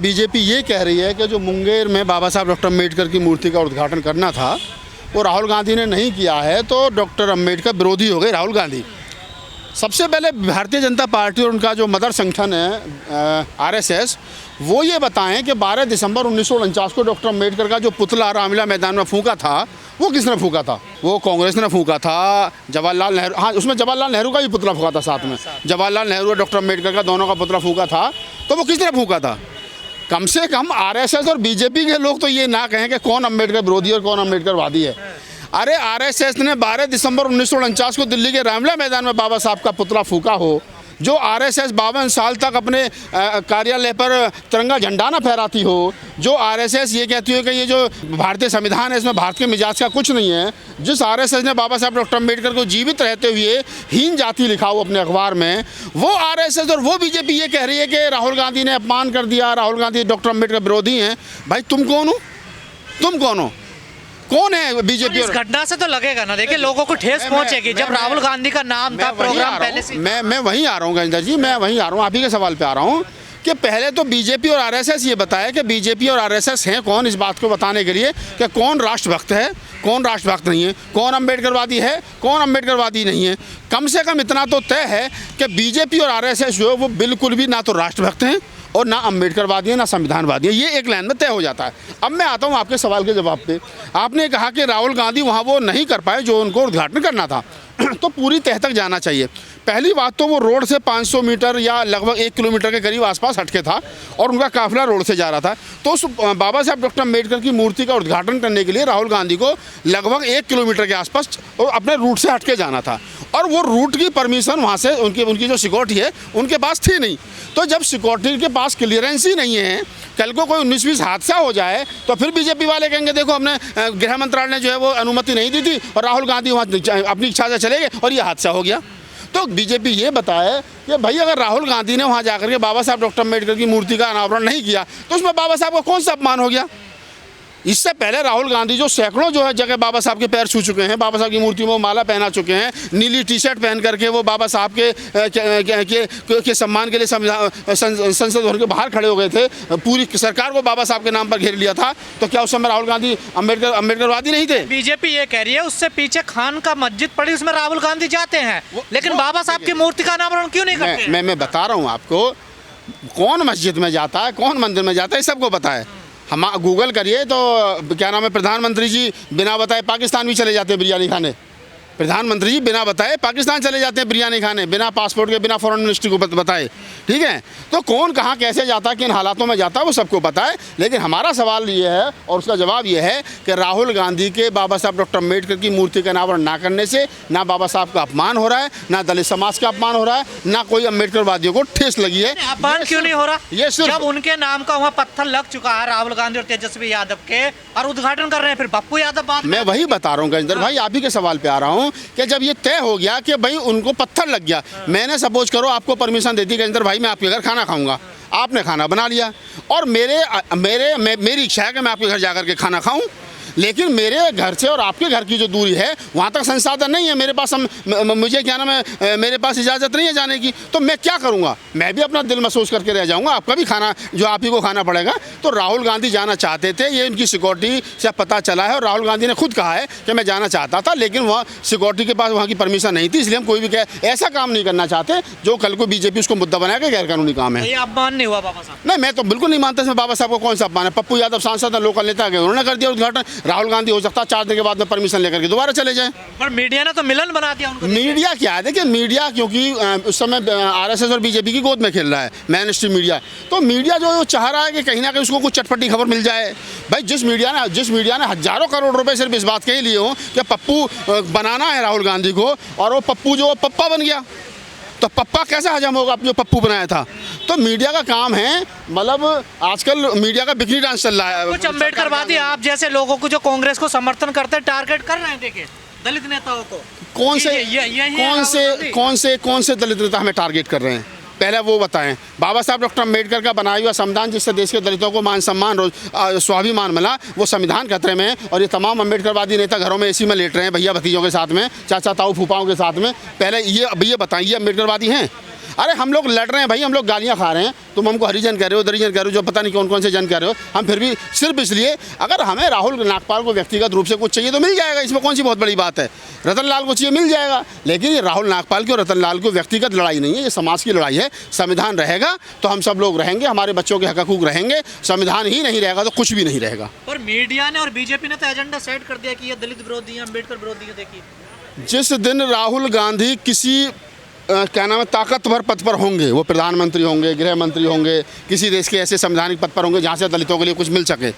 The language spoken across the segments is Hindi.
बीजेपी ये कह रही है कि जो मुंगेर में बाबा साहब डॉक्टर अम्बेडकर की मूर्ति का उद्घाटन करना था वो राहुल गांधी ने नहीं किया है, तो डॉक्टर अम्बेडकर विरोधी हो गए राहुल गांधी। सबसे पहले भारतीय जनता पार्टी और उनका जो मदर संगठन है आरएसएस, वो ये बताएं कि 12 दिसंबर 1949 को डॉक्टर अम्बेडकर का जो पुतला रामलीला मैदान में फूंका था वो किसने फूंका था? वो कांग्रेस ने फूंका था। जवाहरलाल नेहरू, हाँ, उसमें जवाहरलाल नेहरू का भी पुतला फूंका था साथ में। जवाहरलाल नेहरू और डॉक्टर अम्बेडकर का दोनों का पुतला फूंका था, तो वो किसने फूंका था? कम से कम आरएसएस और बीजेपी के लोग तो ये ना कहें कि कौन अम्बेडकर विरोधी और कौन अम्बेडकरवादी है। अरे आरएसएस ने 12 दिसंबर 1949 को दिल्ली के रामलीला मैदान में बाबा साहब का पुतला फूंका हो, जो आरएसएस 52 साल तक अपने कार्यालय पर तिरंगा झंडा ना फहराती हो, जो आरएसएस ये कहती हो कि ये जो भारतीय संविधान है इसमें भारत के मिजाज का कुछ नहीं है, जिस आरएसएस ने बाबा साहब डॉक्टर अम्बेडकर को जीवित रहते हुए हीन जाति लिखा हो अपने अखबार में, वो आरएसएस और वो बीजेपी ये कह रही है कि राहुल गांधी ने अपमान कर दिया, राहुल गांधी डॉक्टर अम्बेडकर विरोधी हैं। भाई तुम कौन हो? तुम कौन हो? कौन है बीजेपी? इस घटना से तो लगेगा ना, देखिए लोगों को ठेस पहुंचेगी। जब राहुल गांधी का नाम था प्रोग्राम पहले से, मैं वहीं आ रहा हूँ गजेंद्र जी, मैं वहीं आ रहा हूँ, आप ही के सवाल पे आ रहा हूँ कि पहले तो बीजेपी और आरएसएस ये बताया कि बीजेपी और आरएसएस हैं कौन, इस बात को बताने के लिए कि कौन राष्ट्रभक्त है, कौन राष्ट्रभक्त नहीं है, कौन अम्बेडकरवादी है, कौन अम्बेडकरवादी नहीं है। कम से कम इतना तो तय है कि बीजेपी और आरएसएस जो है वो बिल्कुल भी ना तो राष्ट्रभक्त हैं और ना अम्बेडकरवादी है ना संविधानवादी है। ये एक लाइन में तय हो जाता है। अब मैं आता हूँ आपके सवाल के जवाब पे। आपने कहा कि राहुल गांधी वहाँ वो नहीं कर पाए जो उनको उद्घाटन करना था, तो पूरी तह तक जाना चाहिए। पहली बात तो वो रोड से 500 मीटर या लगभग 1 किलोमीटर के करीब आसपास हटके था और उनका काफिला रोड से जा रहा था, तो उस बाबा साहब डॉक्टर अम्बेडकर की मूर्ति का उद्घाटन करने के लिए राहुल गांधी को लगभग 1 किलोमीटर के आसपास अपने रूट से हटके जाना था और वो रूट की परमिशन वहाँ से उनकी जो सिक्योरिटी है उनके पास थी नहीं। तो जब सिक्योरिटी के पास क्लियरेंस ही नहीं है, कल को कोई 19-20 हादसा हो जाए तो फिर बीजेपी वाले कहेंगे देखो हमने गृह मंत्रालय ने जो है वो अनुमति नहीं दी थी और राहुल गांधी वहाँ अपनी इच्छा से चले गए और ये हादसा हो गया। तो बीजेपी ये बताए कि भाई अगर राहुल गांधी ने वहाँ जाकर के बाबा साहब डॉक्टर अम्बेडकर की मूर्ति का अनावरण नहीं किया तो उसमें बाबा साहब का कौन सा अपमान हो गया? इससे पहले राहुल गांधी जो सैकड़ों जो है जगह बाबा साहब के पैर छू चुके हैं, बाबा साहब की मूर्ति में माला पहना चुके हैं, नीली टी शर्ट पहन करके वो बाबा साहब के सम्मान के लिए संसद भवन के बाहर खड़े हो गए थे, पूरी सरकार को बाबा साहब के नाम पर घेर लिया था। तो क्या उस समय राहुल गांधी अम्बेडकरवादी नहीं थे? बीजेपी ये कह रही है उससे पीछे खान का मस्जिद पड़ी, उसमें राहुल गांधी जाते हैं, लेकिन बाबा साहब की मूर्ति का अनावरण क्यों नहीं करते? मैं बता रहा हूँ आपको, कौन मस्जिद में जाता है, कौन मंदिर में जाता है, सबको पता है। हम गूगल करिए तो क्या नाम है, प्रधानमंत्री जी बिना बताए पाकिस्तान भी चले जाते हैं बिरयानी खाने। प्रधानमंत्री जी बिना बताए पाकिस्तान चले जाते हैं बिरयानी खाने, बिना पासपोर्ट के, बिना फॉरेन मिनिस्ट्री को बताए। ठीक है, तो कौन कहाँ कैसे जाता है, किन हालातों में जाता है, वो सबको पता है। लेकिन हमारा सवाल ये है और उसका जवाब ये है कि राहुल गांधी के बाबा साहब डॉक्टर अम्बेडकर की मूर्ति का अनावरण ना करने से ना बाबा साहब का अपमान हो रहा है, ना दलित समाज का अपमान हो रहा है, ना कोई अम्बेडकरवादियों को ठेस लगी है। अपमान क्यों नहीं हो रहा? ये जब उनके नाम का वहाँ पत्थर लग चुका है राहुल गांधी और तेजस्वी यादव के, और उद्घाटन कर रहे हैं फिर पप्पू यादव बाद में। मैं वही बता रहा हूँ गजेंद्र भाई, आप ही के सवाल पे आ रहा हूँ कि जब ये तय हो गया कि भाई उनको पत्थर लग गया, मैंने सपोज करो आपको परमिशन दे दी गजेंद्र भाई मैं आपके घर खाना खाऊंगा, आपने खाना बना लिया और मेरी इच्छा है कि मैं आपके घर जाकर के खाना खाऊं, लेकिन मेरे घर से और आपके घर की जो दूरी है वहाँ तक संसाधन नहीं है मेरे पास, मुझे क्या नाम है, मेरे पास इजाज़त नहीं है जाने की, तो मैं क्या करूँगा? मैं भी अपना दिल महसूस करके रह जाऊँगा, आपका भी खाना जो आप ही को खाना पड़ेगा। तो राहुल गांधी जाना चाहते थे, ये उनकी सिक्योरिटी से पता चला है और राहुल गांधी ने खुद कहा है कि मैं जाना चाहता था, लेकिन वहाँ सिक्योरिटी के पास वहाँ की परमिशन नहीं थी, इसलिए हम कोई भी ऐसा काम नहीं करना चाहते जो कल को बीजेपी उसको मुद्दा बनाया कि गैरकानूनी काम है। ये अपमान नहीं हुआ बाबा साहब? नहीं, मैं तो बिल्कुल नहीं मानता इसमें बाबा साहब को कौन सा अपमान है। पप्पू यादव सांसद है, लोकल नेता है, उन्होंने कर दिया उद्घाटन। राहुल गांधी हो सकता है 4 दिन के बाद में परमिशन लेकर के दोबारा चले जाएं। पर मीडिया ने तो मिलन बना दिया उनको। मीडिया क्या है, देखिए मीडिया क्योंकि उस समय आरएसएस और बीजेपी की गोद में खेल रहा है, मेन स्ट्रीम मीडिया, तो मीडिया जो चाह रहा है कि कहीं ना कहीं उसको कुछ चटपटी खबर मिल जाए। भाई जिस मीडिया ने हजारों करोड़ रुपए सिर्फ इस बात के ही लिए हो कि पप्पू बनाना है राहुल गांधी को, और वो पप्पू जो पप्पा बन गया, तो पप्पा कैसे हजम होगा जो पप्पू बनाया था? तो मीडिया का काम है, मतलब आजकल मीडिया का बिकनी डांस चल रहा है। कुछ अम्बेडकरवादी आप जैसे लोगों को जो कांग्रेस को समर्थन करते हैं टारगेट कर रहे हैं, देखिए दलित नेताओं को। कौन से दलित नेता हमें टारगेट कर रहे हैं? पहले वो बताएं। बाबा साहब डॉक्टर अम्बेडकर का बनाया हुआ संविधान जिससे देश के दलितों को मान सम्मान स्वाभिमान मिला, वो संविधान खतरे में है और ये तमाम अम्बेडकरवादी नेता घरों में एसी में लेट रहे हैं भैया भतीजों के साथ में, चाचा ताऊ फूफाओं के साथ में। पहले ये बताएं, ये अम्बेडकरवादी हैं? अरे हम लोग लड़ रहे हैं भाई, हम लोग गालियाँ खा रहे हैं, तुम हमको हरिजन कह रहे हो, दलित कह रहे हो, जो पता नहीं कौन कौन से जन कह रहे हो, हम फिर भी सिर्फ इसलिए, अगर हमें राहुल नागपाल को व्यक्तिगत रूप से कुछ चाहिए तो मिल जाएगा, इसमें कौन सी बहुत बड़ी बात है। रतन लाल को चाहिए मिल जाएगा, लेकिन ये राहुल नागपाल की और रतन लाल की व्यक्तिगत लड़ाई नहीं है, ये समाज की लड़ाई है। संविधान रहेगा तो हम सब लोग रहेंगे, हमारे बच्चों के हक हकूक रहेंगे, संविधान ही नहीं रहेगा तो कुछ भी नहीं रहेगा। और मीडिया ने और बीजेपी ने तो एजेंडा सेट कर दिया कि ये दलित विरोधी है, अम्बेडकर विरोधी है। देखिए जिस दिन राहुल गांधी किसी क्या नाम है ताकतवर पद पर होंगे, वो प्रधानमंत्री होंगे, गृह मंत्री होंगे, किसी देश के ऐसे संवैधानिक पद पर होंगे जहाँ से दलितों के लिए कुछ मिल सके,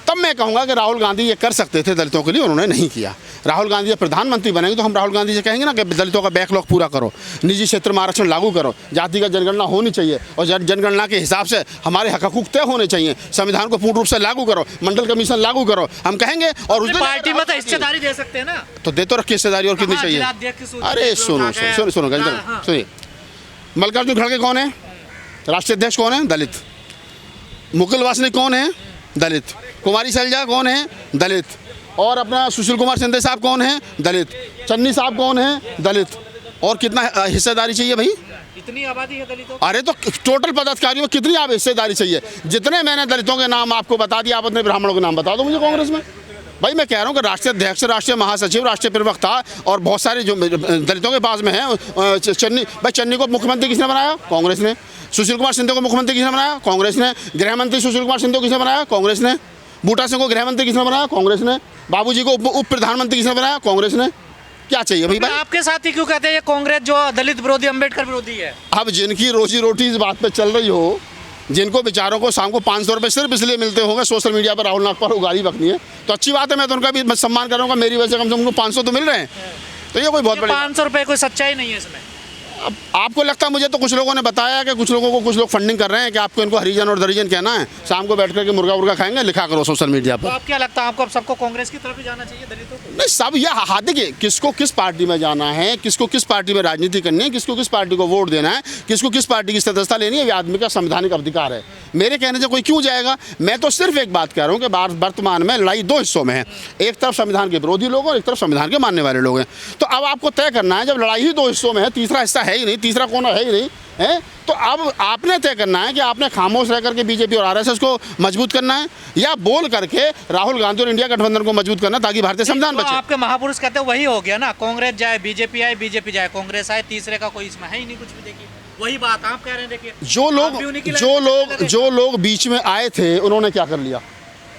तब मैं कहूँगा कि राहुल गांधी ये कर सकते थे दलितों के लिए, उन्होंने नहीं किया। राहुल गांधी जब प्रधानमंत्री बनेंगे तो हम राहुल गांधी से कहेंगे ना कि दलितों का बैकलॉग पूरा करो, निजी क्षेत्र में आरक्षण लागू करो, जातिगत जनगणना होनी चाहिए और जनगणना के हिसाब से हमारे हक हकूक तय होने चाहिए, संविधान को पूर्ण रूप से लागू करो, मंडल कमीशन लागू करो, हम कहेंगे। और उस पार्टी में तो हिस्सेदारी दे सकते हैं ना, तो दे तो रखी हिस्सेदारी, और कितनी चाहिए। अरे सुनो सुनो सुनो सुनिए, मल्लिकार्जुन खड़गे कौन है, राष्ट्रीय अध्यक्ष कौन है, दलित। मुकुल वासनिक कौन है, दलित। कुमारी सैलजा कौन है, दलित। और अपना सुशील कुमार शिंदे साहब कौन है, दलित। चन्नी साहब कौन है, दलित। और कितना हिस्सेदारी चाहिए भाई, इतनी आबादी है दलितों। अरे तो टोटल पदाधिकारियों में कितनी आप हिस्सेदारी चाहिए। जितने मैंने दलितों के नाम आपको बता दिया, आप अपने ब्राह्मणों के नाम बता दो मुझे कांग्रेस में। भाई मैं कह रहा हूँ कि राष्ट्रीय अध्यक्ष, राष्ट्रीय महासचिव, राष्ट्रीय प्रवक्ता और बहुत सारे जो दलितों के पास में हैं, चन्नी भाई, चन्नी को मुख्यमंत्री किसने बनाया, कांग्रेस ने। सुशील कुमार शिंदे को मुख्यमंत्री किसने बनाया, कांग्रेस ने। गृह मंत्री सुशील कुमार शिंदे को किसने बनाया, कांग्रेस ने। बूटा सिंह को गृह मंत्री किसने बनाया, कांग्रेस ने। बाबूजी को उप प्रधानमंत्री किसने बनाया, कांग्रेस ने। क्या चाहिए भाई। आपके साथ ही क्यों कहते हैं ये कांग्रेस जो दलित विरोधी, अम्बेडकर विरोधी है। अब जिनकी रोजी रोटी इस बात पे चल रही हो, जिनको बेचारों को शाम को 500 रुपये सिर्फ इसलिए मिलते होंगे सोशल मीडिया पर राहुल नागपाल को गाली बकनी है, तो अच्छी बात है, मैं तो उनका भी सम्मान करूँगा। मेरी वजह से कम से कम उनको 500 तो मिल रहे हैं, तो ये कोई बहुत बड़ी 500 रुपये कोई सच्चाई नहीं है इसमें। अब आपको लगता है, मुझे तो कुछ लोगों ने बताया कि कुछ लोगों को कुछ लोग फंडिंग कर रहे हैं कि आपको इनको हरिजन और दरिजन कहना है, शाम को बैठ करके मुर्गा उर्गा खाएंगे, लिखा करो सोशल मीडिया पर। तो आप क्या लगता है, आपको अब सबको कांग्रेस की तरफ ही जाना चाहिए, दलितों को? नहीं, सब ये हाँ देखिए, किसको किस पार्टी में जाना है, किसको किस पार्टी में राजनीति करनी है, किसको किस पार्टी को वोट देना है, किसको किस पार्टी की सदस्यता लेनी है, ये आदमी का संवैधानिक अधिकार है। मेरे कहने से कोई क्यों जाएगा। मैं तो सिर्फ एक बात कह रहा हूँ कि वर्तमान में लड़ाई दो हिस्सों में है, एक तरफ संविधान के विरोधी लोग और एक तरफ संविधान के मानने वाले लोग हैं। तो अब आपको तय करना है, जब लड़ाई ही दो हिस्सों में है, तीसरा हिस्सा है ही नहीं, तीसरा कोना है ही नहीं है, तो अब आपने तय करना है कि आपने खामोश रह करके बीजेपी और आरएसएस को मजबूत करना है, या बोल करके राहुल गांधी और इंडिया गठबंधन को मजबूत करना, ताकि भारतीय संविधान बचे। आपके महापुरुष कहते हैं वही हो गया ना, कांग्रेस जाए बीजेपी आए, बीजेपी जाए कांग्रेस आए, तीसरे का कोई इसमें है ही नहीं कुछ भी। देखिए वही बात आप कह रहे हैं। देखिए जो लोग बीच में आए थे, उन्होंने क्या कर लिया।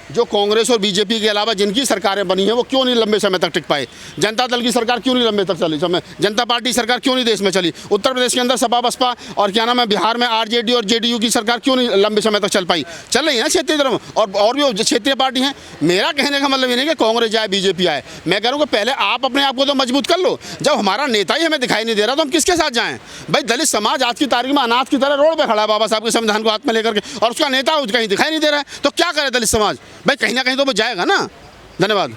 जो कांग्रेस और बीजेपी के अलावा जिनकी सरकारें बनी हैं, वो क्यों नहीं लंबे समय तक टिक पाए। जनता दल की सरकार क्यों नहीं लंबे तक चली, समय जनता पार्टी सरकार क्यों नहीं देश में चली। उत्तर प्रदेश के अंदर सपा बसपा और क्या नाम है, बिहार में आरजेडी और जेडीयू की सरकार क्यों नहीं लंबे समय तक चल पाई। चल रही है ना क्षेत्रीय तरफ, और भी क्षेत्रीय पार्टी हैं। मेरा कहने का मतलब ये नहीं कि कांग्रेस जाए बीजेपी आए, मैं कह रहा हूँ कि पहले आप अपने आप को तो मजबूत कर लो। जब हमारा नेता ही हमें दिखाई नहीं दे रहा तो हम किसके साथ जाएं। भाई दलित समाज आज की तारीख में अनाथ की तरह रोड पर खड़ा है बाबा साहब के संविधान को हाथ में लेकर के, और उसका नेता कहीं दिखाई नहीं दे रहा है, तो क्या करे दलित समाज। भाई कहीं ना कहीं तो वो जाएगा ना। धन्यवाद।